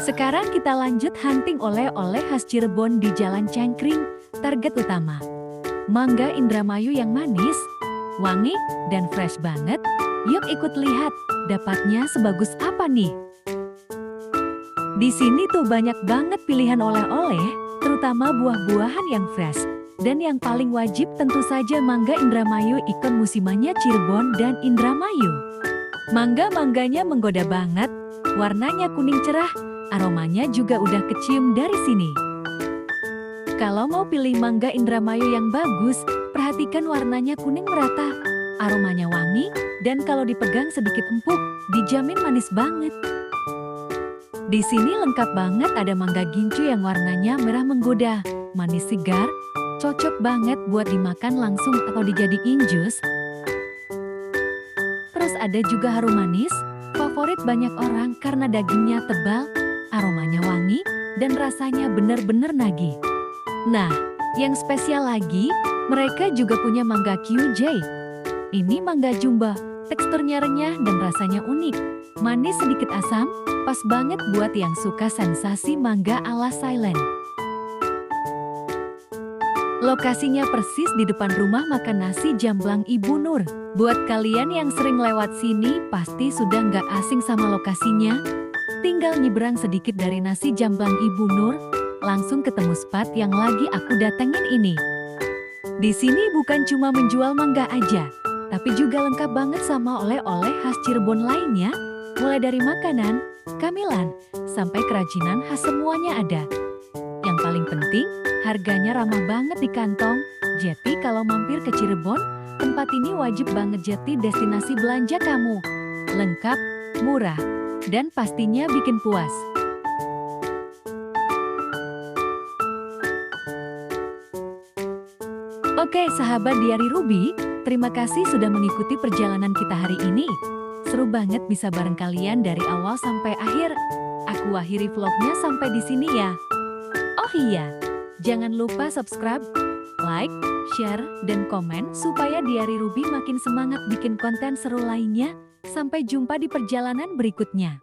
Sekarang kita lanjut hunting oleh-oleh khas Cirebon di Jalan Cangkring, target utama. Mangga Indramayu yang manis, wangi, dan fresh banget. Yuk ikut lihat, dapatnya sebagus apa nih? Di sini tuh banyak banget pilihan oleh-oleh, terutama buah-buahan yang fresh. Dan yang paling wajib tentu saja mangga Indramayu, ikon musimannya Cirebon dan Indramayu. Mangga-mangganya menggoda banget, warnanya kuning cerah, aromanya juga udah kecium dari sini. Kalau mau pilih mangga Indramayu yang bagus, perhatikan warnanya kuning merata, aromanya wangi, dan kalau dipegang sedikit empuk, dijamin manis banget. Di sini lengkap banget, ada mangga gincu yang warnanya merah menggoda, manis segar, cocok banget buat dimakan langsung atau dijadiin jus. Terus ada juga harum manis, favorit banyak orang karena dagingnya tebal, aromanya wangi, dan rasanya bener-bener nagih. Nah, yang spesial lagi, mereka juga punya mangga QJ. Ini mangga jumbo, teksturnya renyah dan rasanya unik. Manis sedikit asam, pas banget buat yang suka sensasi mangga ala Thailand. Lokasinya persis di depan rumah makan nasi Jamblang Ibu Nur. Buat kalian yang sering lewat sini, pasti sudah nggak asing sama lokasinya. Tinggal nyebrang sedikit dari nasi Jamblang Ibu Nur, langsung ketemu spot yang lagi aku datengin ini. Di sini bukan cuma menjual mangga aja, tapi juga lengkap banget sama oleh-oleh khas Cirebon lainnya, mulai dari makanan, camilan, sampai kerajinan khas semuanya ada. Yang paling penting, harganya ramah banget di kantong. Jadi kalau mampir ke Cirebon, tempat ini wajib banget jadi destinasi belanja kamu. Lengkap, murah, dan pastinya bikin puas. Oke sahabat Diari Ruby, terima kasih sudah mengikuti perjalanan kita hari ini. Seru banget bisa bareng kalian dari awal sampai akhir. Aku akhiri vlognya sampai di sini ya. Oh iya, jangan lupa subscribe, like, share, dan komen supaya Diari Ruby makin semangat bikin konten seru lainnya. Sampai jumpa di perjalanan berikutnya.